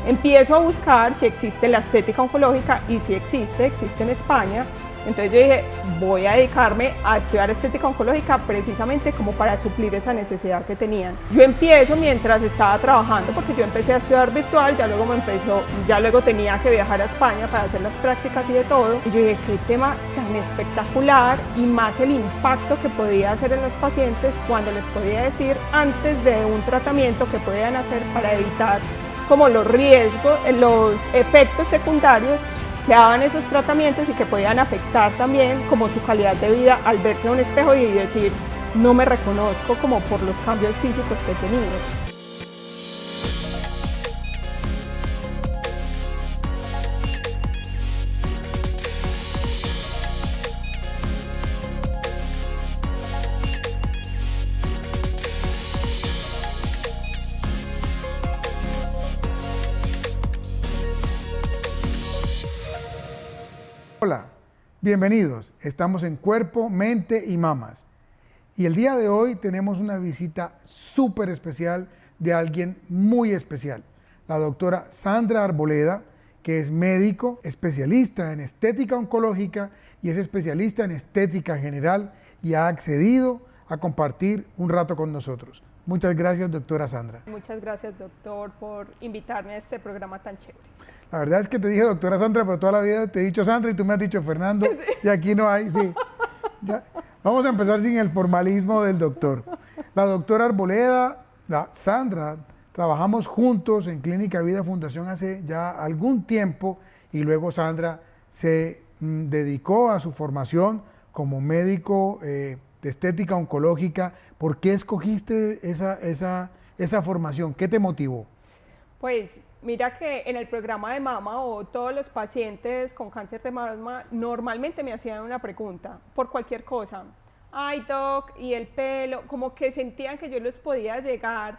Empiezo a buscar si existe la estética oncológica y si existe en España. Entonces yo dije, voy a dedicarme a estudiar estética oncológica precisamente como para suplir esa necesidad que tenían. Yo empiezo mientras estaba trabajando, porque yo empecé a estudiar virtual, ya luego tenía que viajar a España para hacer las prácticas y de todo. Y yo dije, qué tema tan espectacular, y más el impacto que podía hacer en los pacientes cuando les podía decir antes de un tratamiento que podían hacer para evitar como los riesgos, los efectos secundarios que daban esos tratamientos y que podían afectar también como su calidad de vida al verse en un espejo y decir, no me reconozco como por los cambios físicos que he tenido. Hola, bienvenidos. Estamos en Cuerpo, Mente y Mamas. Y el día de hoy tenemos una visita súper especial de alguien muy especial, la doctora Sandra Arboleda, que es médico, especialista en estética oncológica y es especialista en estética general y ha accedido a compartir un rato con nosotros. Muchas gracias, doctora Sandra. Muchas gracias, doctor, por invitarme a este programa tan chévere. La verdad es que te dije doctora Sandra, pero toda la vida te he dicho Sandra y tú me has dicho Fernando, sí. Y aquí no hay, sí. Ya. Vamos a empezar sin el formalismo del doctor. La doctora Arboleda, la Sandra, trabajamos juntos en Clínica Vida Fundación hace ya algún tiempo y luego Sandra se dedicó a su formación como médico de estética oncológica. ¿Por qué escogiste esa formación? ¿Qué te motivó? Pues mira que en el programa de mama o todos los pacientes con cáncer de mama normalmente me hacían una pregunta por cualquier cosa. Ay, doc, y el pelo, como que sentían que yo los podía llegar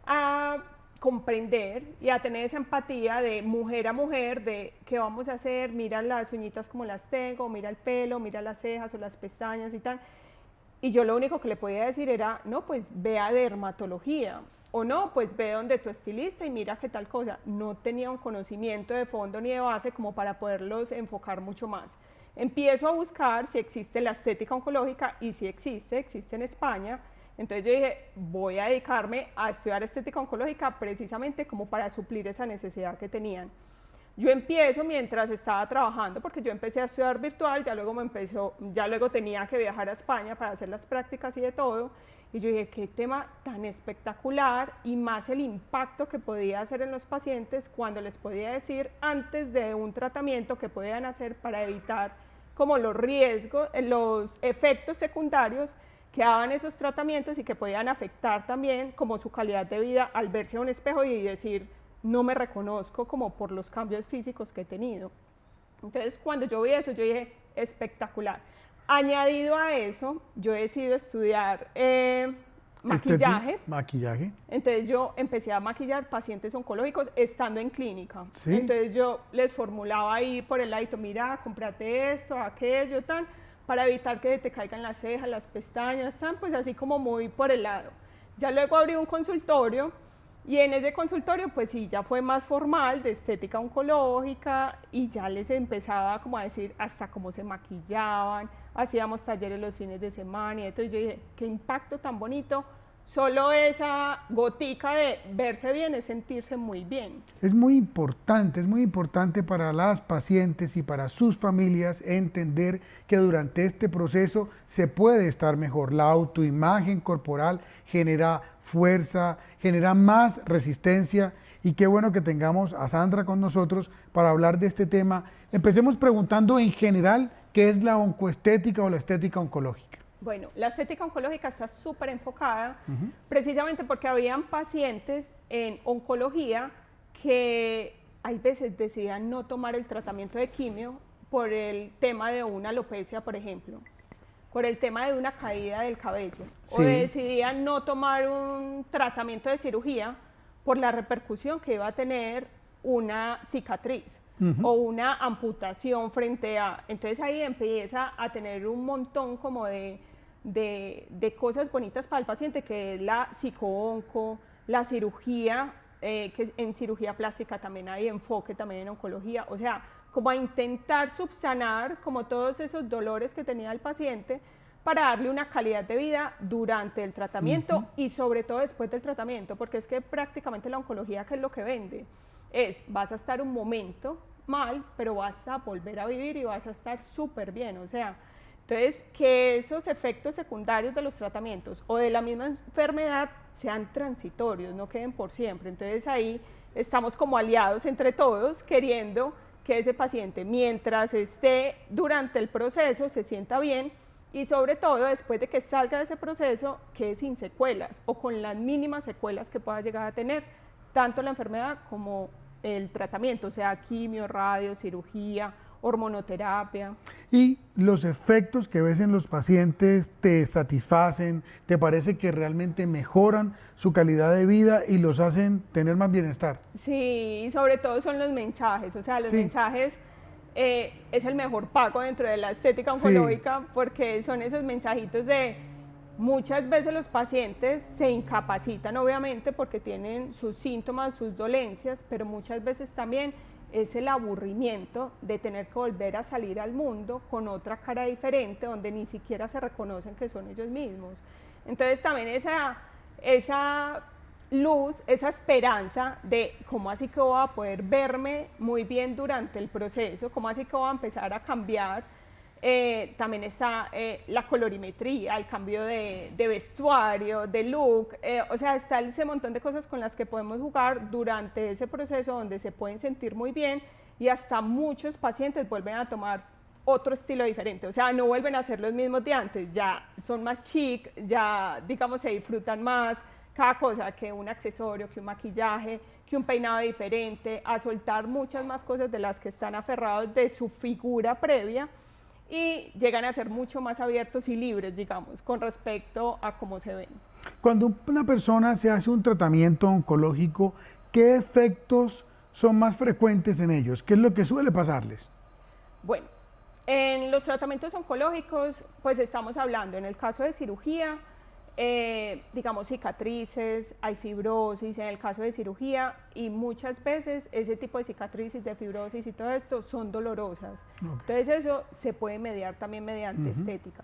a comprender y a tener esa empatía de mujer a mujer, de qué vamos a hacer, mira las uñitas como las tengo, mira el pelo, mira las cejas o las pestañas y tal. Y yo lo único que le podía decir era, no, pues ve a dermatología. O no, pues ve donde tu estilista y mira qué tal cosa. No tenía un conocimiento de fondo ni de base como para poderlos enfocar mucho más. Empiezo a buscar si existe la estética oncológica y si existe en España. Entonces yo dije, voy a dedicarme a estudiar estética oncológica precisamente como para suplir esa necesidad que tenían. Yo empiezo mientras estaba trabajando, porque yo empecé a estudiar virtual, ya luego tenía que viajar a España para hacer las prácticas y de todo. Y yo dije, qué tema tan espectacular, y más el impacto que podía hacer en los pacientes cuando les podía decir antes de un tratamiento que podían hacer para evitar como los riesgos, los efectos secundarios que daban esos tratamientos y que podían afectar también como su calidad de vida al verse en un espejo y decir, no me reconozco como por los cambios físicos que he tenido. Entonces cuando yo vi eso, yo dije, espectacular. Añadido a eso, yo he decidido estudiar maquillaje. Maquillaje. Entonces yo empecé a maquillar pacientes oncológicos estando en clínica. ¿Sí? Entonces yo les formulaba ahí por el ladito, mira, cómprate esto, aquello, tan, para evitar que te caigan las cejas, las pestañas, tan, pues así como muy por el lado. Ya luego abrí un consultorio. Y en ese consultorio, pues sí, ya fue más formal, de estética oncológica, y ya les empezaba como a decir hasta cómo se maquillaban, hacíamos talleres los fines de semana, y entonces yo dije, qué impacto tan bonito, solo esa gotica de verse bien es sentirse muy bien. Es muy importante para las pacientes y para sus familias entender que durante este proceso se puede estar mejor. La autoimagen corporal genera fuerza, genera más resistencia, y qué bueno que tengamos a Sandra con nosotros para hablar de este tema. Empecemos preguntando en general qué es la oncoestética o la estética oncológica. Bueno, la estética oncológica está súper enfocada precisamente porque habían pacientes en oncología que hay veces decidían no tomar el tratamiento de quimio por el tema de una alopecia, por ejemplo, por el tema de una caída del cabello, sí. O decidían no tomar un tratamiento de cirugía por la repercusión que iba a tener una cicatriz o una amputación frente a... Entonces ahí empieza a tener un montón como de cosas bonitas para el paciente, que es la psicoonco, la cirugía que en cirugía plástica también hay enfoque también en oncología, o sea, como a intentar subsanar como todos esos dolores que tenía el paciente para darle una calidad de vida durante el tratamiento y sobre todo después del tratamiento, porque es que prácticamente la oncología, ¿qué es lo que vende? Vas a estar un momento mal, pero vas a volver a vivir y vas a estar súper bien, o sea, entonces que esos efectos secundarios de los tratamientos o de la misma enfermedad sean transitorios, no queden por siempre, entonces ahí estamos como aliados entre todos queriendo que ese paciente mientras esté durante el proceso se sienta bien y sobre todo después de que salga de ese proceso quede sin secuelas o con las mínimas secuelas que pueda llegar a tener tanto la enfermedad como el tratamiento, o sea, quimio, radio, cirugía, hormonoterapia. ¿Y los efectos que ves en los pacientes te satisfacen? ¿Te parece que realmente mejoran su calidad de vida y los hacen tener más bienestar? Sí, y sobre todo son los mensajes, o sea, los mensajes es el mejor pago dentro de la estética oncológica porque son esos mensajitos de muchas veces los pacientes se incapacitan obviamente porque tienen sus síntomas, sus dolencias, pero muchas veces también es el aburrimiento de tener que volver a salir al mundo con otra cara diferente donde ni siquiera se reconocen que son ellos mismos. Entonces también esa luz, esa esperanza de cómo así que voy a poder verme muy bien durante el proceso, cómo así que voy a empezar a cambiar. También está la colorimetría, el cambio de vestuario, de look, o sea, está ese montón de cosas con las que podemos jugar durante ese proceso donde se pueden sentir muy bien y hasta muchos pacientes vuelven a tomar otro estilo diferente, o sea, no vuelven a ser los mismos de antes, ya son más chic, ya digamos se disfrutan más cada cosa, que un accesorio, que un maquillaje, que un peinado diferente, a soltar muchas más cosas de las que están aferrados de su figura previa y llegan a ser mucho más abiertos y libres, digamos, con respecto a cómo se ven. Cuando una persona se hace un tratamiento oncológico, ¿qué efectos son más frecuentes en ellos? ¿Qué es lo que suele pasarles? Bueno, en los tratamientos oncológicos, pues estamos hablando, en el caso de cirugía, digamos cicatrices, hay fibrosis en el caso de cirugía y muchas veces ese tipo de cicatrices, de fibrosis y todo esto son dolorosas. Entonces eso se puede mediar también mediante estética.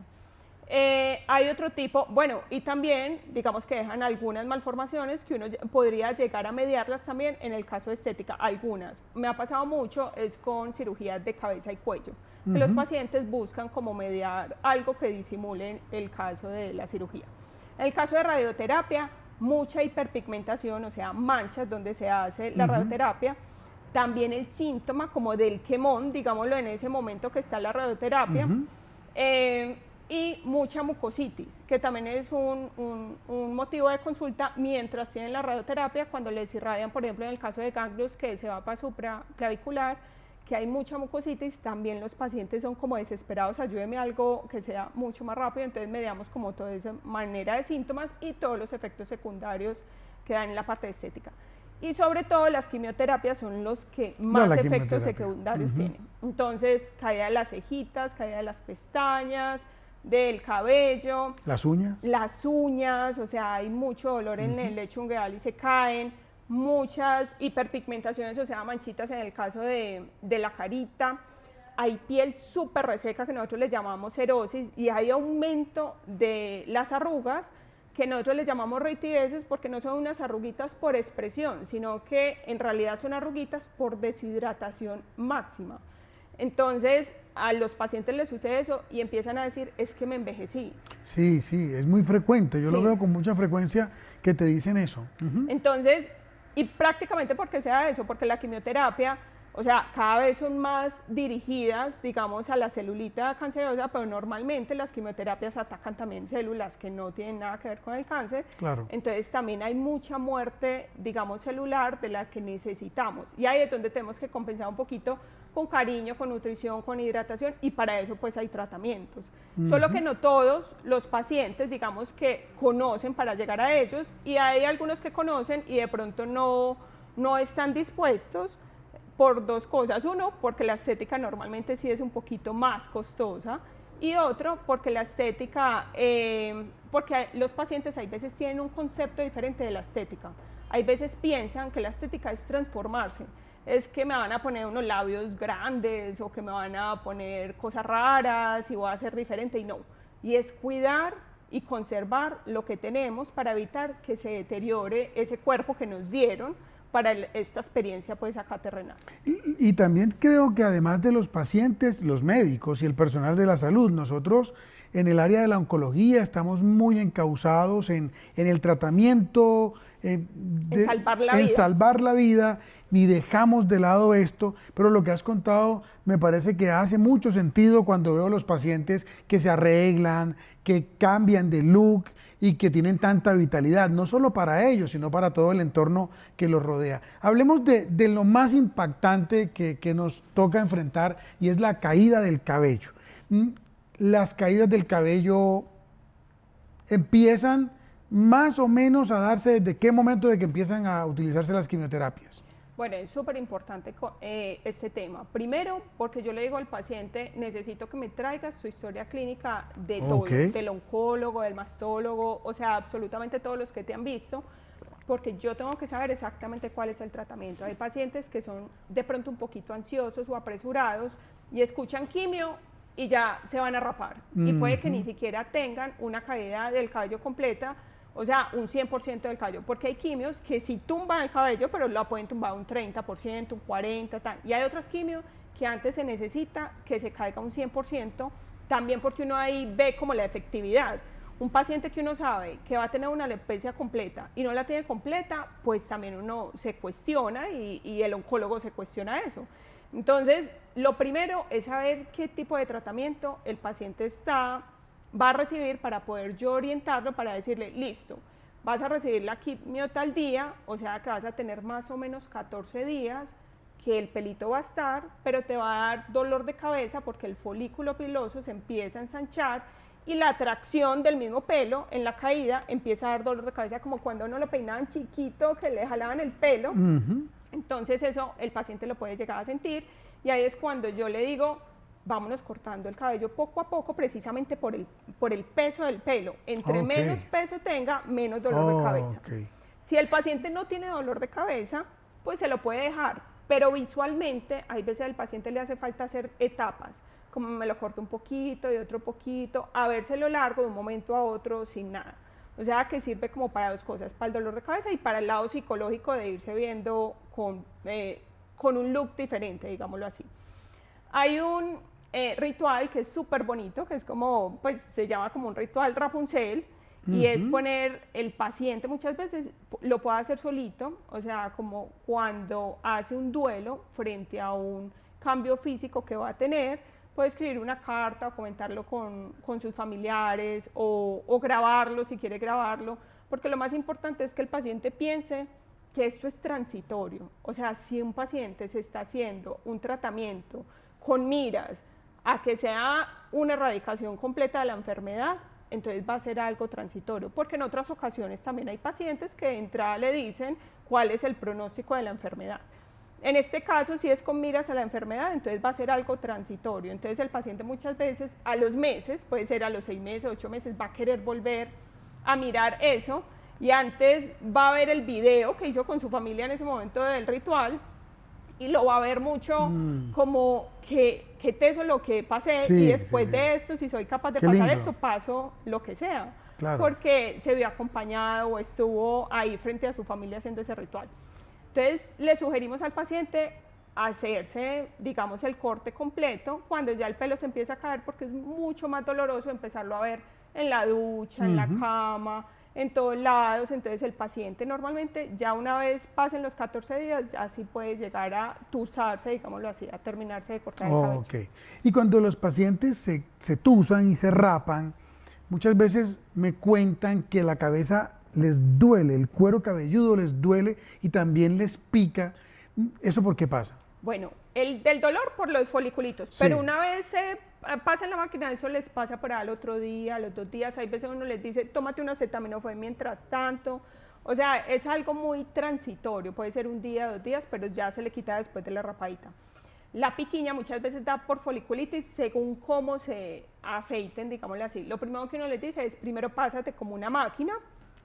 Hay otro tipo, bueno, y también digamos que dejan algunas malformaciones que uno podría llegar a mediarlas también en el caso de estética, algunas. Me ha pasado mucho, es con cirugías de cabeza y cuello, que los pacientes buscan como mediar algo que disimule el caso de la cirugía. En el caso de radioterapia, mucha hiperpigmentación, o sea, manchas donde se hace la radioterapia. También el síntoma como del quemón, digámoslo en ese momento que está la radioterapia. Y mucha mucositis, que también es un motivo de consulta mientras tienen la radioterapia, cuando les irradian, por ejemplo, en el caso de ganglios que se va para supraclavicular, que hay mucha mucositis, también los pacientes son como desesperados, ayúdeme a algo que sea mucho más rápido, entonces mediamos como toda esa manera de síntomas y todos los efectos secundarios que dan en la parte estética. Y sobre todo las quimioterapias son los que más efectos secundarios tienen. Entonces, caída de las cejitas, caída de las pestañas, del cabello. ¿Las uñas? Las uñas, o sea, hay mucho dolor en el lecho ungueal y se caen. Muchas hiperpigmentaciones, o sea, manchitas en el caso de la carita. Hay piel súper reseca que nosotros le llamamos cerosis y hay aumento de las arrugas que nosotros les llamamos reitideses porque no son unas arruguitas por expresión, sino que en realidad son arruguitas por deshidratación máxima. Entonces, a los pacientes les sucede eso y empiezan a decir, es que me envejecí. Sí, sí, es muy frecuente, yo lo veo con mucha frecuencia que te dicen eso. Entonces, y prácticamente porque sea eso, porque la quimioterapia, o sea, cada vez son más dirigidas, digamos, a la celulita cancerosa, pero normalmente las quimioterapias atacan también células que no tienen nada que ver con el cáncer. Claro. Entonces también hay mucha muerte, digamos, celular de la que necesitamos. Y ahí es donde tenemos que compensar un poquito con cariño, con nutrición, con hidratación, y para eso pues hay tratamientos. Solo que no todos los pacientes, digamos, que conocen para llegar a ellos, y hay algunos que conocen y de pronto no están dispuestos, por dos cosas. Uno, porque la estética normalmente sí es un poquito más costosa, y otro, porque la estética, porque los pacientes hay veces tienen un concepto diferente de la estética. hay veces piensan que la estética es transformarse, es que me van a poner unos labios grandes o que me van a poner cosas raras y voy a ser diferente, y no, y es cuidar y conservar lo que tenemos para evitar que se deteriore ese cuerpo que nos dieron para esta experiencia pues acá terrenal. Y también creo que además de los pacientes, los médicos y el personal de la salud, nosotros en el área de la oncología estamos muy encausados en el tratamiento, en salvar la vida, ni dejamos de lado esto, pero lo que has contado me parece que hace mucho sentido cuando veo a los pacientes que se arreglan, que cambian de look y que tienen tanta vitalidad, no solo para ellos, sino para todo el entorno que los rodea. Hablemos de lo más impactante que nos toca enfrentar, y es la caída del cabello. Las caídas del cabello empiezan más o menos a darse desde qué momento de que empiezan a utilizarse las quimioterapias. Bueno, es súper importante este tema. Primero, porque yo le digo al paciente, necesito que me traigas tu historia clínica de todo, del oncólogo, del mastólogo, o sea, absolutamente todos los que te han visto, porque yo tengo que saber exactamente cuál es el tratamiento. Hay pacientes que son de pronto un poquito ansiosos o apresurados y escuchan quimio y ya se van a rapar. Y puede que ni siquiera tengan una caída del cabello completa, o sea, un 100% del cabello, porque hay quimios que sí tumban el cabello, pero lo pueden tumbar un 30%, un 40%, tal. Y hay otras quimios que antes se necesita que se caiga un 100%, también porque uno ahí ve como la efectividad. Un paciente que uno sabe que va a tener una alopecia completa y no la tiene completa, pues también uno se cuestiona y el oncólogo se cuestiona eso. Entonces, lo primero es saber qué tipo de tratamiento el paciente va a recibir para poder yo orientarlo, para decirle, listo, vas a recibir la quimio tal día, o sea que vas a tener más o menos 14 días que el pelito va a estar, pero te va a dar dolor de cabeza porque el folículo piloso se empieza a ensanchar y la tracción del mismo pelo en la caída empieza a dar dolor de cabeza, como cuando uno lo peinaban chiquito, que le jalaban el pelo. Entonces eso el paciente lo puede llegar a sentir, y ahí es cuando yo le digo, vámonos cortando el cabello poco a poco, precisamente por el peso del pelo. Entre menos peso tenga, menos dolor de cabeza. Si el paciente no tiene dolor de cabeza, pues se lo puede dejar, pero visualmente, hay veces al paciente le hace falta hacer etapas, como me lo corto un poquito y otro poquito, a vérselo largo de un momento a otro sin nada. O sea que sirve como para dos cosas, para el dolor de cabeza y para el lado psicológico de irse viendo con un look diferente, digámoslo así. Hay un ritual que es súper bonito, que es como, pues se llama como un ritual Rapunzel, y es poner el paciente, muchas veces lo puede hacer solito, o sea, como cuando hace un duelo frente a un cambio físico que va a tener, puede escribir una carta o comentarlo con sus familiares o grabarlo si quiere grabarlo, porque lo más importante es que el paciente piense que esto es transitorio. O sea, si un paciente se está haciendo un tratamiento con miras a que sea una erradicación completa de la enfermedad, entonces va a ser algo transitorio, porque en otras ocasiones también hay pacientes que de entrada le dicen cuál es el pronóstico de la enfermedad. En este caso, si es con miras a la enfermedad, entonces va a ser algo transitorio. Entonces el paciente muchas veces a los meses, puede ser a los 6 meses, 8 meses, va a querer volver a mirar eso, y antes va a ver el video que hizo con su familia en ese momento del ritual, y lo va a ver mucho como que teso lo que pasé, y después de esto, si soy capaz de pasar esto, paso lo que sea, porque se vio acompañado o estuvo ahí frente a su familia haciendo ese ritual. Entonces le sugerimos al paciente hacerse, digamos, el corte completo cuando ya el pelo se empieza a caer, porque es mucho más doloroso empezarlo a ver en la ducha, en la cama, en todos lados. Entonces el paciente normalmente ya una vez pasen los 14 días ya sí puede llegar a tuzarse, digámoslo así, a terminarse de cortar el cabello. Y cuando los pacientes se tuzan y se rapan, muchas veces me cuentan que la cabeza les duele, el cuero cabelludo les duele y también les pica. ¿Eso por qué pasa? Bueno, del dolor por los foliculitos, pero una vez se pasa en la máquina, eso les pasa por al otro día, a los 2 días. Hay veces uno les dice, tómate una acetaminofén mientras tanto. O sea, es algo muy transitorio, puede ser un día, 2 días, pero ya se le quita después de la rapadita. La piquiña muchas veces da por foliculitis según cómo se afeiten, digámosle así. Lo primero que uno les dice es, primero pásate como una máquina,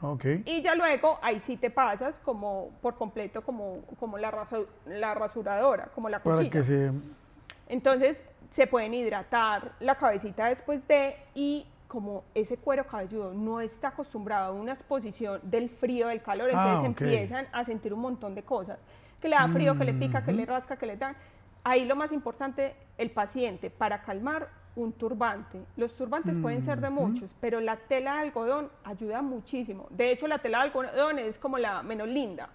Ok. Y ya luego ahí sí te pasas como por completo como la rasuradora, como la Para cuchilla. que se... Entonces se pueden hidratar la cabecita después de, y como ese cuero cabelludo no está acostumbrado a una exposición del frío, del calor, entonces ok. empiezan a sentir un montón de cosas, que le da frío, que le pica, que le rasca, que le da. Ahí lo más importante, el paciente, para calmar, un turbante. Los turbantes pueden ser de muchos, pero la tela de algodón ayuda muchísimo. De hecho, la tela de algodón es como la menos linda.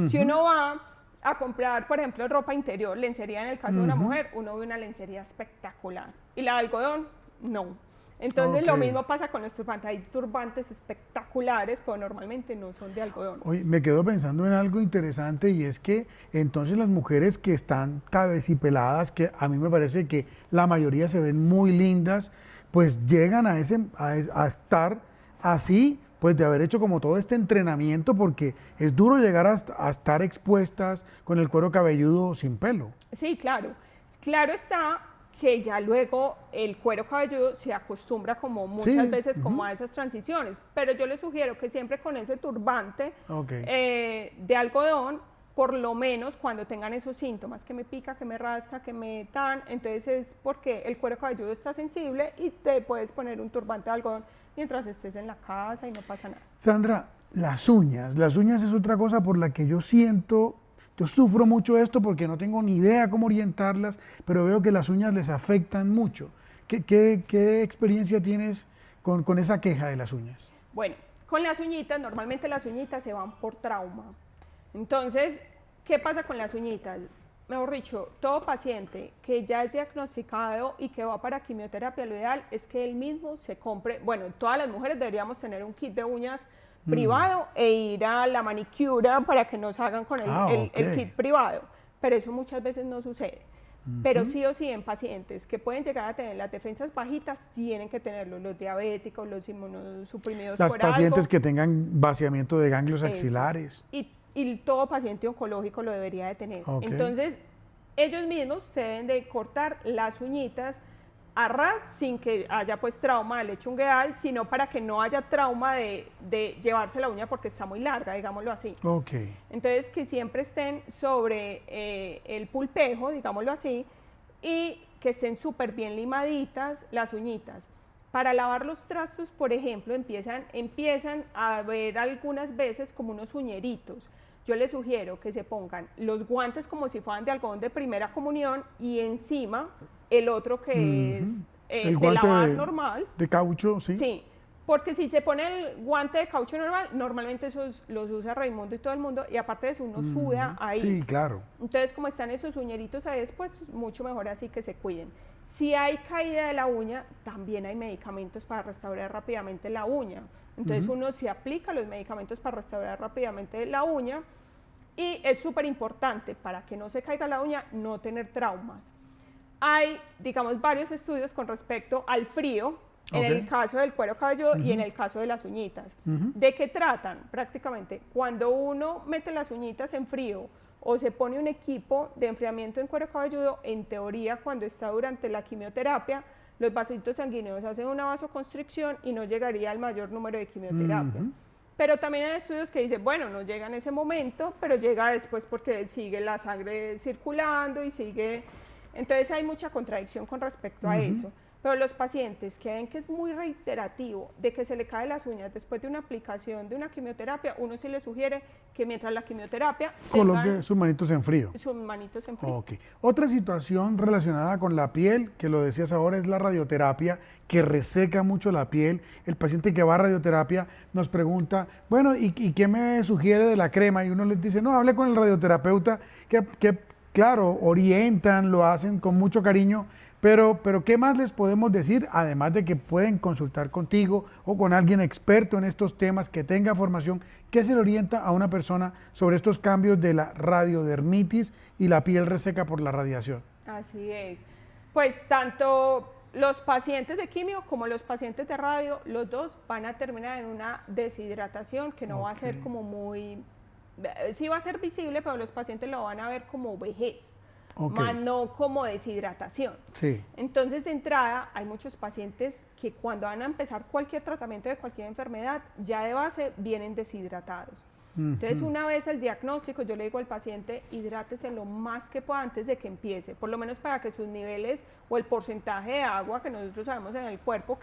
Si uno va a comprar, por ejemplo, ropa interior, lencería en el caso de una mujer, uno ve una lencería espectacular. Y la de algodón, no. Entonces lo mismo pasa con los turbantes. Hay turbantes espectaculares, pero normalmente no son de algodón. Oye, me quedo pensando en algo interesante y es que entonces las mujeres que están cabecipeladas, que a mí me parece que la mayoría se ven muy lindas, pues llegan a estar así, pues de haber hecho como todo este entrenamiento, porque es duro llegar a estar expuestas con el cuero cabelludo sin pelo. Sí, claro. Claro está que ya luego el cuero cabelludo se acostumbra como muchas veces como a esas transiciones, pero yo les sugiero que siempre con ese turbante de algodón, por lo menos cuando tengan esos síntomas, que me pica, que me rasca, que me tan, entonces es porque el cuero cabelludo está sensible y te puedes poner un turbante de algodón mientras estés en la casa y no pasa nada. Sandra, las uñas es otra cosa por la que yo siento. Yo sufro mucho esto porque no tengo ni idea cómo orientarlas, pero veo que las uñas les afectan mucho. ¿Qué experiencia tienes con esa queja de las uñas? Bueno, con las uñitas, normalmente las uñitas se van por trauma. Entonces, ¿qué pasa con las uñitas? Mejor dicho, todo paciente que ya es diagnosticado y que va para quimioterapia, lo ideal es que él mismo se compre, bueno, todas las mujeres deberíamos tener un kit de uñas privado e ir a la manicura para que nos hagan con el kit privado, pero eso muchas veces no sucede. Pero sí o sí en pacientes que pueden llegar a tener las defensas bajitas, tienen que tenerlo, los diabéticos, los inmunosuprimidos Las por pacientes algo. que tengan vaciamiento de ganglios axilares. Y todo paciente oncológico lo debería de tener. Entonces, ellos mismos se deben de cortar las uñitas a ras sin que haya pues trauma del lechungueal, sino para que no haya trauma de llevarse la uña porque está muy larga, digámoslo así. Entonces, que siempre estén sobre el pulpejo, digámoslo así, y que estén súper bien limaditas las uñitas. Para lavar los trastos, por ejemplo, empiezan a ver algunas veces como unos uñeritos. Yo les sugiero que se pongan los guantes como si fueran de algodón de primera comunión y encima el otro que es el de guante lavar normal. De caucho, sí. Sí, porque si se pone el guante de caucho normal, normalmente esos los usa Raimundo y todo el mundo, y aparte de eso uno suda ahí. Sí, claro. Entonces, como están esos uñeritos ahí expuestos, mucho mejor así que se cuiden. Si hay caída de la uña, también hay medicamentos para restaurar rápidamente la uña. Entonces uno se aplica los medicamentos para restaurar rápidamente la uña, y es súper importante para que no se caiga la uña, no tener traumas. Hay, digamos, varios estudios con respecto al frío, en el caso del cuero cabelludo y en el caso de las uñitas. ¿De qué tratan? Prácticamente, cuando uno mete las uñitas en frío o se pone un equipo de enfriamiento en cuero cabelludo, en teoría, cuando está durante la quimioterapia, los vasitos sanguíneos hacen una vasoconstricción y no llegaría al mayor número de quimioterapia. Pero también hay estudios que dicen, bueno, no llega en ese momento, pero llega después porque sigue la sangre circulando y sigue. Entonces hay mucha contradicción con respecto a eso. Pero los pacientes que ven que es muy reiterativo de que se le caen las uñas después de una aplicación de una quimioterapia, uno sí le sugiere que mientras la quimioterapia coloque sus manitos en frío. Sus manitos en frío. Otra situación relacionada con la piel, que lo decías ahora, es la radioterapia, que reseca mucho la piel. El paciente que va a radioterapia nos pregunta, bueno, ¿y qué me sugiere de la crema? Y uno les dice, no, hable con el radioterapeuta, que claro, orientan, lo hacen con mucho cariño. Pero, ¿qué más les podemos decir? Además de que pueden consultar contigo o con alguien experto en estos temas que tenga formación, ¿qué se le orienta a una persona sobre estos cambios de la radiodermitis y la piel reseca por la radiación? Así es. Pues tanto los pacientes de quimio como los pacientes de radio, los dos van a terminar en una deshidratación que no va a ser como muy... Sí va a ser visible, pero los pacientes lo van a ver como vejez. más no como deshidratación. Sí. Entonces, de entrada, hay muchos pacientes que cuando van a empezar cualquier tratamiento de cualquier enfermedad, ya de base vienen deshidratados. Entonces, una vez el diagnóstico, yo le digo al paciente, hidrátese lo más que pueda antes de que empiece, por lo menos para que sus niveles o el porcentaje de agua que nosotros sabemos en el cuerpo,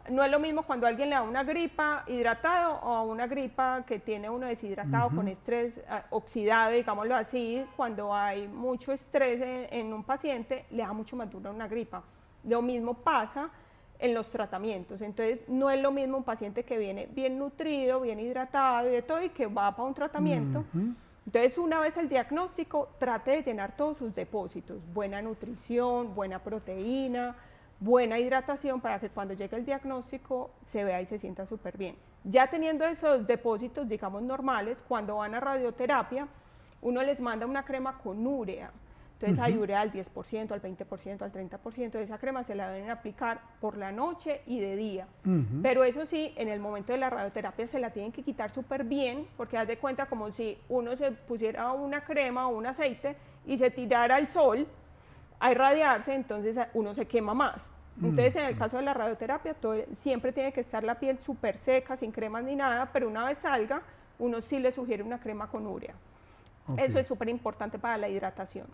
no es lo mismo cuando alguien le da una gripa hidratado o una gripa que tiene uno deshidratado con estrés oxidado, digámoslo así. Cuando hay mucho estrés en un paciente, le da mucho más duro una gripa. Lo mismo pasa en los tratamientos. Entonces, no es lo mismo un paciente que viene bien nutrido, bien hidratado y de todo y que va para un tratamiento. Entonces, una vez el diagnóstico, trate de llenar todos sus depósitos. Buena nutrición, buena proteína, buena hidratación para que cuando llegue el diagnóstico se vea y se sienta súper bien. Ya teniendo esos depósitos, digamos, normales, cuando van a radioterapia, uno les manda una crema con urea. Entonces hay urea al 10%, al 20%, al 30%, esa crema se la deben aplicar por la noche y de día. Pero eso sí, en el momento de la radioterapia se la tienen que quitar súper bien, porque haz de cuenta como si uno se pusiera una crema o un aceite y se tirara al sol a irradiarse, entonces uno se quema más. Entonces, en el caso de la radioterapia, siempre tiene que estar la piel súper seca, sin cremas ni nada, pero una vez salga, uno sí le sugiere una crema con urea. Eso es súper importante para la hidratación.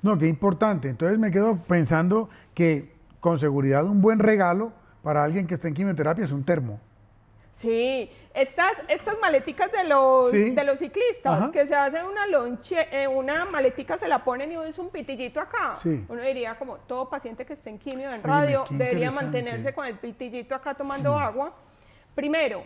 No, qué importante. Entonces me quedo pensando que con seguridad un buen regalo para alguien que está en quimioterapia es un termo. Sí, estas maleticas de los ciclistas, que se hacen una maletica, se la ponen y es un pitillito acá. Uno diría como todo paciente que esté en quimio, en radio, debería mantenerse con el pitillito acá tomando agua. Primero,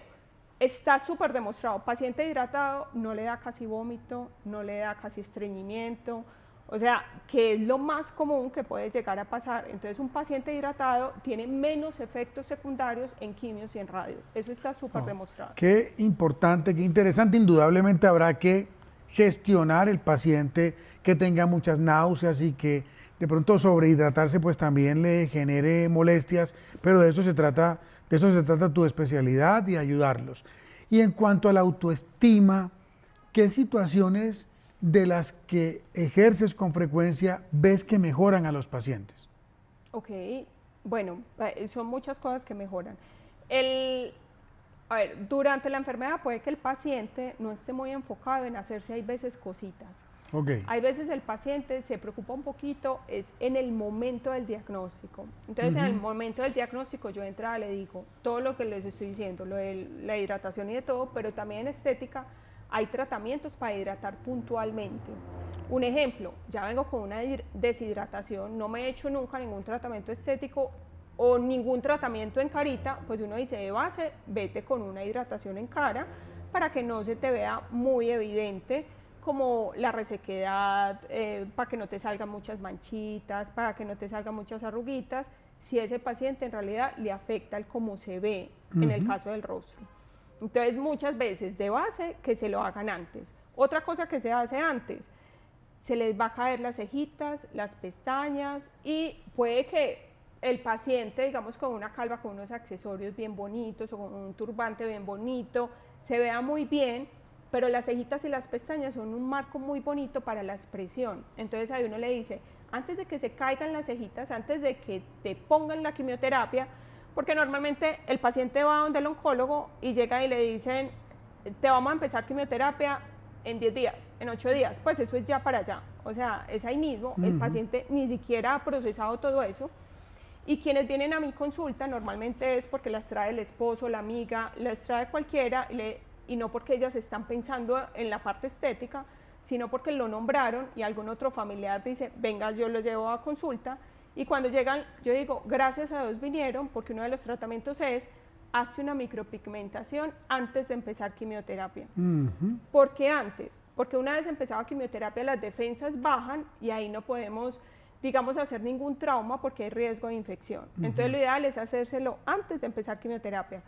está súper demostrado, paciente hidratado no le da casi vómito, no le da casi estreñimiento, o sea, que es lo más común que puede llegar a pasar. Entonces, un paciente hidratado tiene menos efectos secundarios en quimios y en radios. Eso está súper demostrado. Qué importante, qué interesante. Indudablemente habrá que gestionar el paciente que tenga muchas náuseas y que de pronto sobrehidratarse pues también le genere molestias, pero de eso se trata tu especialidad y ayudarlos. Y en cuanto a la autoestima, ¿qué situaciones de las que ejerces con frecuencia ves que mejoran a los pacientes? Ok, bueno, son muchas cosas que mejoran. Durante la enfermedad puede que el paciente no esté muy enfocado en hacerse, hay veces, cositas. Hay veces el paciente se preocupa un poquito, es en el momento del diagnóstico. Entonces, en el momento del diagnóstico, yo de entrada le digo todo lo que les estoy diciendo, lo de la hidratación y de todo, pero también en estética hay tratamientos para hidratar puntualmente. Un ejemplo, ya vengo con una deshidratación, no me he hecho nunca ningún tratamiento estético o ningún tratamiento en carita, pues uno dice de base, vete con una hidratación en cara para que no se te vea muy evidente como la resequedad, para que no te salgan muchas manchitas, para que no te salgan muchas arruguitas, si ese paciente en realidad le afecta el cómo se ve en el caso del rostro. Entonces, muchas veces de base que se lo hagan antes. Otra cosa que se hace antes, se les va a caer las cejitas, las pestañas y puede que el paciente, digamos, con una calva, con unos accesorios bien bonitos o con un turbante bien bonito, se vea muy bien, pero las cejitas y las pestañas son un marco muy bonito para la expresión. Entonces, ahí uno le dice, antes de que se caigan las cejitas, antes de que te pongan la quimioterapia, porque normalmente el paciente va donde el oncólogo y llega y le dicen, te vamos a empezar quimioterapia en 10 días, en 8 días, pues eso es ya para allá, o sea, es ahí mismo, el paciente ni siquiera ha procesado todo eso, y quienes vienen a mi consulta normalmente es porque las trae el esposo, la amiga, las trae cualquiera, y no porque ellas están pensando en la parte estética, sino porque lo nombraron y algún otro familiar dice, venga, yo lo llevo a consulta. Y cuando llegan, yo digo, gracias a Dios vinieron, porque uno de los tratamientos es, hazte una micropigmentación antes de empezar quimioterapia. ¿Por qué antes? Porque una vez empezada quimioterapia las defensas bajan y ahí no podemos, digamos, hacer ningún trauma porque hay riesgo de infección. Entonces lo ideal es hacérselo antes de empezar quimioterapia.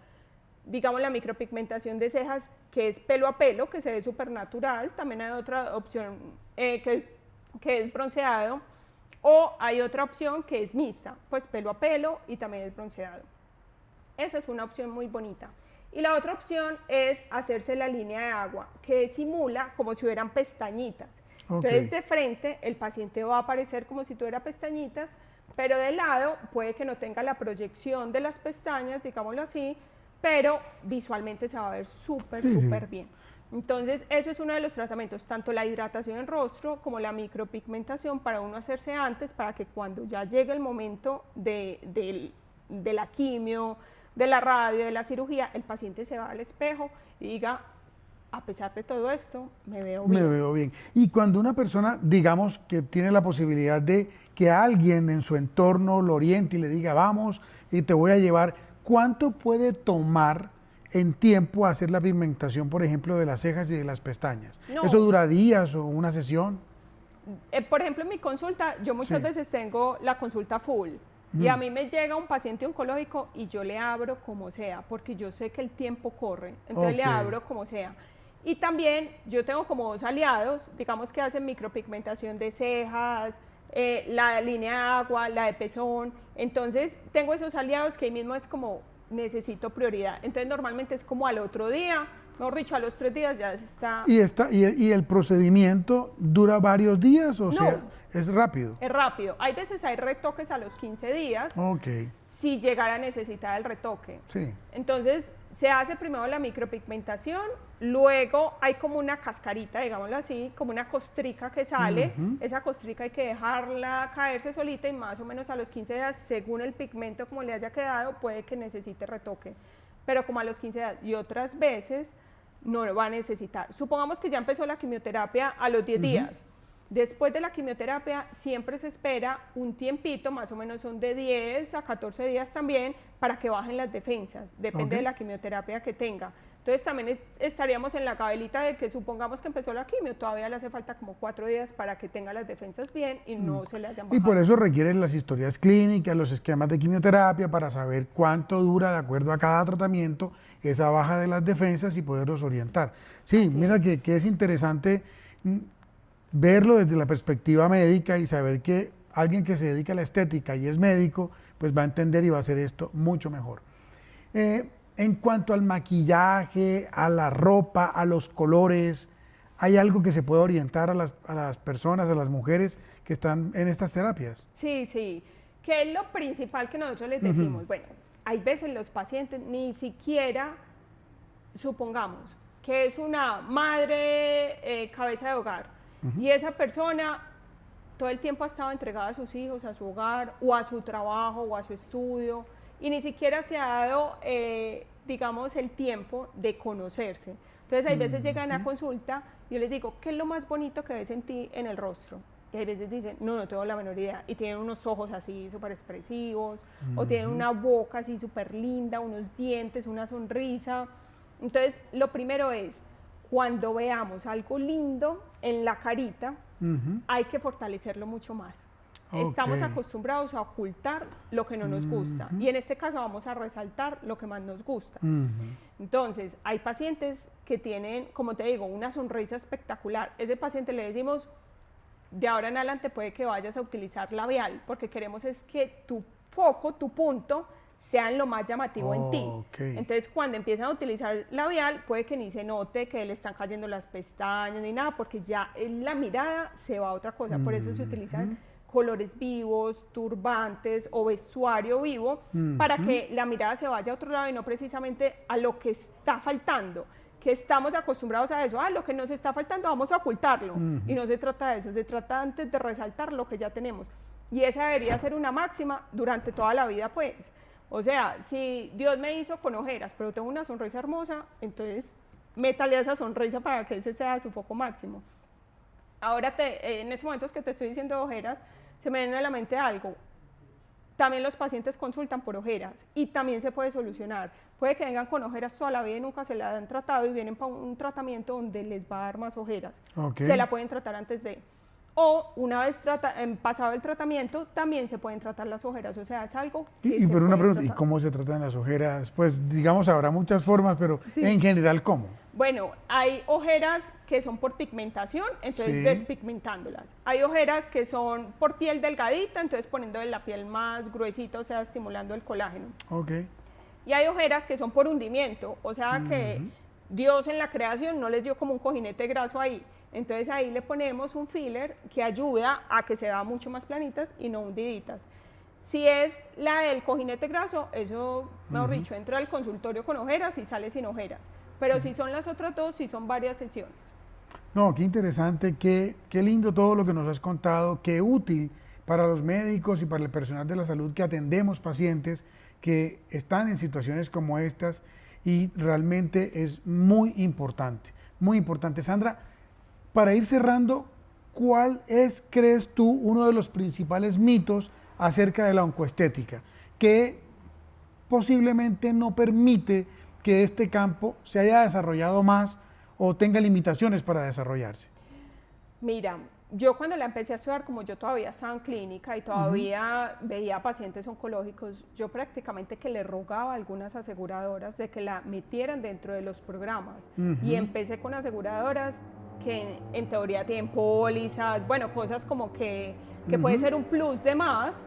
Digamos, la micropigmentación de cejas, que es pelo a pelo, que se ve súper natural. También hay otra opción que es bronceado. O hay otra opción que es mixta, pues pelo a pelo y también es bronceado. Esa es una opción muy bonita. Y la otra opción es hacerse la línea de agua, que simula como si hubieran pestañitas. Entonces, de frente, el paciente va a aparecer como si tuviera pestañitas, pero de lado puede que no tenga la proyección de las pestañas, digámoslo así, pero visualmente se va a ver súper bien. Entonces, eso es uno de los tratamientos, tanto la hidratación en rostro como la micropigmentación para uno hacerse antes, para que cuando ya llegue el momento de la quimio, de la radio, de la cirugía, el paciente se va al espejo y diga, a pesar de todo esto, me veo bien. Me veo bien. Y cuando una persona, digamos, que tiene la posibilidad de que alguien en su entorno lo oriente y le diga, vamos, y te voy a llevar, ¿cuánto puede tomar en tiempo hacer la pigmentación, por ejemplo, de las cejas y de las pestañas? No. ¿Eso dura días o una sesión? Por ejemplo, en mi consulta, yo muchas veces tengo la consulta full. Y a mí me llega un paciente oncológico y yo le abro como sea, porque yo sé que el tiempo corre, entonces le abro como sea. Y también yo tengo como 2 aliados, digamos que hacen micropigmentación de cejas, la línea de agua, la de pezón. Entonces tengo esos aliados que ahí mismo es como necesito prioridad. Entonces normalmente es como al otro día, mejor dicho, a los 3 días ya está. ¿Y el procedimiento dura varios días? O sea, ¿es rápido? Es rápido. Hay veces hay retoques a los 15 días. Si llegara a necesitar el retoque. Entonces, se hace primero la micropigmentación, luego hay como una cascarita, digámoslo así, como una costrica que sale. Esa costrica hay que dejarla caerse solita y más o menos a los 15 días, según el pigmento como le haya quedado, puede que necesite retoque. Pero como a los 15 días y otras veces no lo va a necesitar. Supongamos que ya empezó la quimioterapia a los 10 días. Después de la quimioterapia siempre se espera un tiempito, más o menos son de 10 a 14 días también, para que bajen las defensas, depende de la quimioterapia que tenga. Entonces también estaríamos en la cabelita de que supongamos que empezó la quimio, todavía le hace falta como 4 días para que tenga las defensas bien y no se le hayan bajado. Y por eso requieren las historias clínicas, los esquemas de quimioterapia, para saber cuánto dura de acuerdo a cada tratamiento esa baja de las defensas y poderlos orientar. Sí, mira que es interesante verlo desde la perspectiva médica y saber que alguien que se dedica a la estética y es médico, pues va a entender y va a hacer esto mucho mejor. En cuanto al maquillaje, a la ropa, a los colores, ¿hay algo que se pueda orientar a las personas, a las mujeres que están en estas terapias? Sí. ¿Qué es lo principal que nosotros les decimos? Bueno, hay veces los pacientes ni siquiera, supongamos, que es una madre cabeza de hogar, y esa persona todo el tiempo ha estado entregada a sus hijos, a su hogar, o a su trabajo, o a su estudio, y ni siquiera se ha dado, digamos, el tiempo de conocerse. Entonces, hay veces llegan a consulta, y yo les digo, ¿qué es lo más bonito que ves en ti en el rostro? Y hay veces dicen, no tengo la menor idea, y tienen unos ojos así súper expresivos, o tienen una boca así súper linda, unos dientes, una sonrisa. Entonces, lo primero es, cuando veamos algo lindo en la carita, hay que fortalecerlo mucho más. Estamos acostumbrados a ocultar lo que no nos gusta, y en este caso vamos a resaltar lo que más nos gusta. Entonces, hay pacientes que tienen, como te digo, una sonrisa espectacular. Ese paciente le decimos, de ahora en adelante puede que vayas a utilizar labial, porque queremos es que tu foco, tu punto, sean lo más llamativo en ti. Entonces, cuando empiezan a utilizar labial, puede que ni se note que le están cayendo las pestañas ni nada, porque ya en la mirada se va a otra cosa. Por eso se utilizan colores vivos, turbantes o vestuario vivo, para que la mirada se vaya a otro lado y no precisamente a lo que está faltando, que estamos acostumbrados a eso. Lo que nos está faltando vamos a ocultarlo, y no se trata de eso, se trata antes de resaltar lo que ya tenemos. Y esa debería ser una máxima durante toda la vida, pues. O sea, si Dios me hizo con ojeras, pero tengo una sonrisa hermosa, entonces métale a esa sonrisa para que ese sea su foco máximo. Ahora, en esos momentos que te estoy diciendo ojeras, se me viene a la mente algo. También los pacientes consultan por ojeras y también se puede solucionar. Puede que vengan con ojeras toda la vida y nunca se la han tratado y vienen para un tratamiento donde les va a dar más ojeras. Se la pueden tratar antes de... O una vez pasado el tratamiento, también se pueden tratar las ojeras, o sea, es algo que pero una pregunta, ¿y cómo se tratan las ojeras? Pues, digamos, habrá muchas formas, pero en general, ¿cómo? Bueno, hay ojeras que son por pigmentación, entonces despigmentándolas. Hay ojeras que son por piel delgadita, entonces poniendo la piel más gruesita, o sea, estimulando el colágeno. Y hay ojeras que son por hundimiento, o sea, que Dios en la creación no les dio como un cojinete graso ahí. Entonces ahí le ponemos un filler que ayuda a que se vean mucho más planitas y no hundiditas. Si es la del cojinete graso, eso, mejor dicho, entra al consultorio con ojeras y sale sin ojeras. Pero si son las otras dos, si son varias sesiones. No, qué interesante, qué lindo todo lo que nos has contado, qué útil para los médicos y para el personal de la salud que atendemos pacientes que están en situaciones como estas, y realmente es muy importante, muy importante. Sandra, para ir cerrando, ¿cuál es, crees tú, uno de los principales mitos acerca de la oncoestética que posiblemente no permite que este campo se haya desarrollado más o tenga limitaciones para desarrollarse? Mira, yo cuando la empecé a estudiar, como yo todavía estaba en clínica y todavía veía pacientes oncológicos, yo prácticamente que le rogaba a algunas aseguradoras de que la metieran dentro de los programas. Y empecé con aseguradoras que en teoría tienen pólizas, bueno, cosas como que puede ser un plus de más.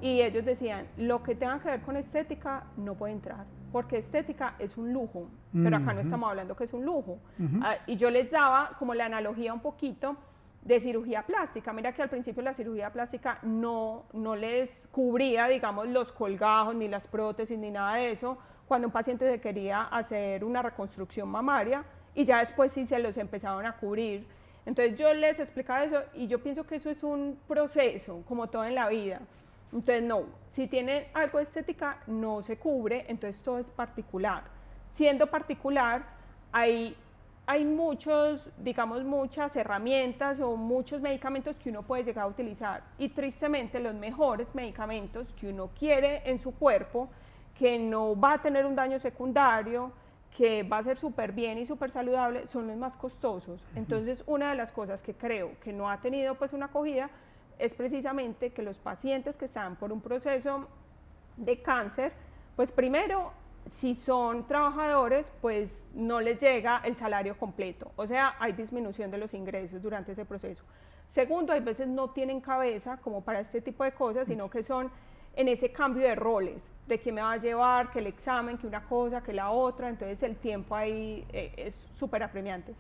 Y ellos decían, lo que tenga que ver con estética no puede entrar, porque estética es un lujo, pero acá no estamos hablando que es un lujo. Y yo les daba como la analogía un poquito de cirugía plástica. Mira que al principio la cirugía plástica no les cubría, digamos, los colgajos, ni las prótesis, ni nada de eso, cuando un paciente se quería hacer una reconstrucción mamaria, y ya después sí se los empezaron a cubrir. Entonces yo les explicaba eso, y yo pienso que eso es un proceso, como todo en la vida. Entonces no, si tienen algo de estética no se cubre, entonces todo es particular. Siendo particular, hay muchos, digamos, muchas herramientas o muchos medicamentos que uno puede llegar a utilizar, y tristemente los mejores medicamentos que uno quiere en su cuerpo, que no va a tener un daño secundario, que va a ser súper bien y súper saludable, son los más costosos. Entonces una de las cosas que creo que no ha tenido pues una acogida es precisamente que los pacientes que están por un proceso de cáncer, pues primero, si son trabajadores, pues no les llega el salario completo, o sea, hay disminución de los ingresos durante ese proceso. Segundo, hay veces no tienen cabeza como para este tipo de cosas, sino que son en ese cambio de roles, de qué me va a llevar, que el examen, que una cosa, que la otra, entonces el tiempo ahí es súper apremiante.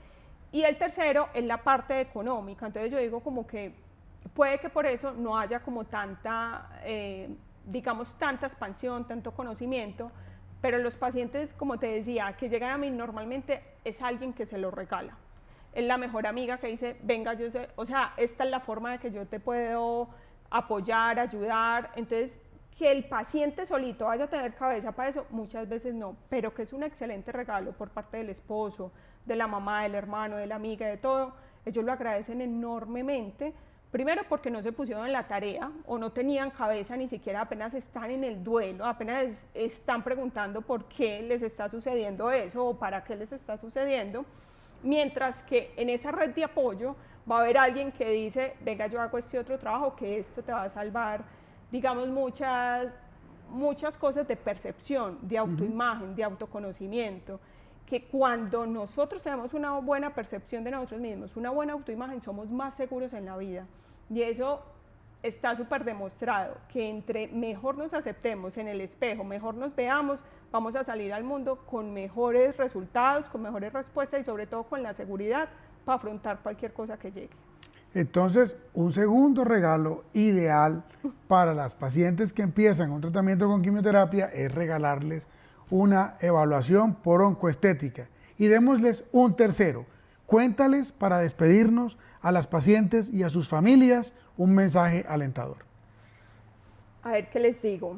Y el tercero es la parte económica, entonces yo digo como que puede que por eso no haya como tanta, digamos, tanta expansión, tanto conocimiento, pero los pacientes, como te decía, que llegan a mí normalmente es alguien que se lo regala. Es la mejor amiga que dice, venga, yo sé, o sea, esta es la forma de que yo te puedo apoyar, ayudar. Entonces, que el paciente solito vaya a tener cabeza para eso, muchas veces no, pero que es un excelente regalo por parte del esposo, de la mamá, del hermano, de la amiga, de todo, ellos lo agradecen enormemente. Primero porque no se pusieron en la tarea o no tenían cabeza, ni siquiera apenas están en el duelo, apenas están preguntando por qué les está sucediendo eso o para qué les está sucediendo, mientras que en esa red de apoyo va a haber alguien que dice, venga, yo hago este otro trabajo, que esto te va a salvar, digamos, muchas cosas de percepción, de autoimagen, de autoconocimiento, que cuando nosotros tenemos una buena percepción de nosotros mismos, una buena autoimagen, somos más seguros en la vida. Y eso está súper demostrado, que entre mejor nos aceptemos en el espejo, mejor nos veamos, vamos a salir al mundo con mejores resultados, con mejores respuestas y sobre todo con la seguridad para afrontar cualquier cosa que llegue. Entonces, un segundo regalo ideal para las pacientes que empiezan un tratamiento con quimioterapia es regalarles una evaluación por oncoestética. Y démosles un tercero. Cuéntales, para despedirnos, a las pacientes y a sus familias un mensaje alentador. A ver, ¿qué les digo?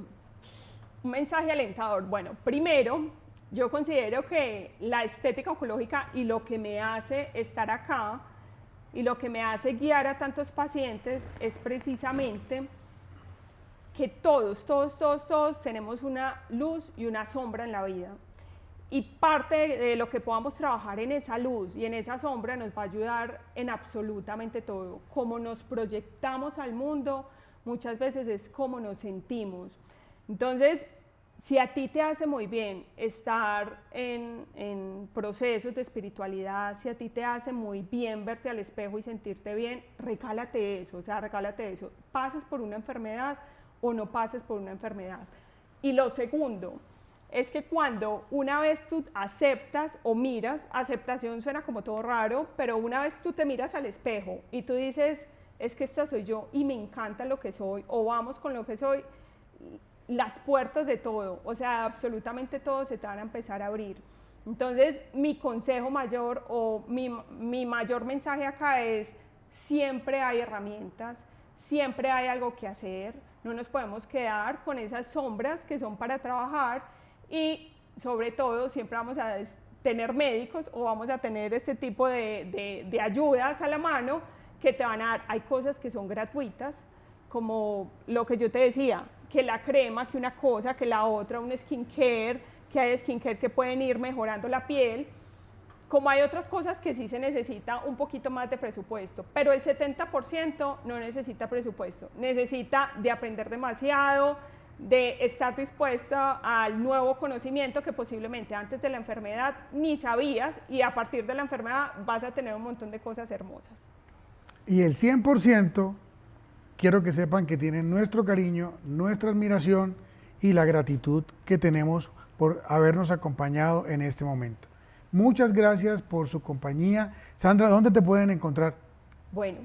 Un mensaje alentador. Bueno, primero, yo considero que la estética oncológica y lo que me hace estar acá y lo que me hace guiar a tantos pacientes es precisamente que todos tenemos una luz y una sombra en la vida. Y parte de lo que podamos trabajar en esa luz y en esa sombra nos va a ayudar en absolutamente todo. Cómo nos proyectamos al mundo, muchas veces es cómo nos sentimos. Entonces, si a ti te hace muy bien estar en procesos de espiritualidad, si a ti te hace muy bien verte al espejo y sentirte bien, regálate eso, o sea, regálate eso. Pases por una enfermedad o no pases por una enfermedad. Y lo segundo, es que cuando una vez tú aceptas o miras, aceptación suena como todo raro, pero una vez tú te miras al espejo y tú dices, es que esta soy yo y me encanta lo que soy, o vamos con lo que soy, las puertas de todo, o sea, absolutamente todo se te van a empezar a abrir. Entonces, mi consejo mayor o mi mayor mensaje acá es, siempre hay herramientas, siempre hay algo que hacer, no nos podemos quedar con esas sombras que son para trabajar y sobre todo siempre vamos a tener médicos o vamos a tener este tipo de ayudas a la mano que te van a dar. Hay cosas que son gratuitas, como lo que yo te decía, que la crema, que una cosa, que la otra, un skincare, que hay skincare que pueden ir mejorando la piel, como hay otras cosas que sí se necesita un poquito más de presupuesto, pero el 70% no necesita presupuesto, necesita de aprender demasiado, de estar dispuesta al nuevo conocimiento que posiblemente antes de la enfermedad ni sabías y a partir de la enfermedad vas a tener un montón de cosas hermosas. Y el 100%, quiero que sepan que tienen nuestro cariño, nuestra admiración y la gratitud que tenemos por habernos acompañado en este momento. Muchas gracias por su compañía. Sandra, ¿dónde te pueden encontrar? Bueno,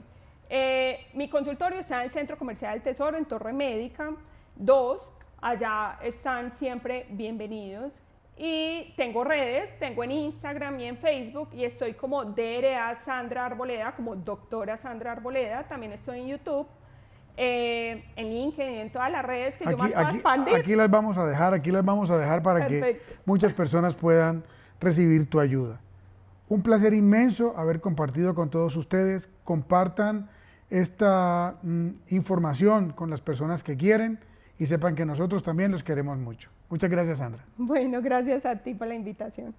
mi consultorio está en el Centro Comercial del Tesoro, en Torre Médica 2, allá están siempre bienvenidos. Y tengo redes, tengo en Instagram y en Facebook y estoy como DRA Sandra Arboleda, como doctora Sandra Arboleda, también estoy en YouTube, en LinkedIn, en todas las redes que yo más puedo expandir. Aquí las vamos a dejar para Perfecto. que muchas personas puedan recibir tu ayuda. Un placer inmenso haber compartido con todos ustedes. Compartan esta información con las personas que quieren y sepan que nosotros también los queremos mucho. Muchas gracias, Sandra. Bueno, gracias a ti por la invitación.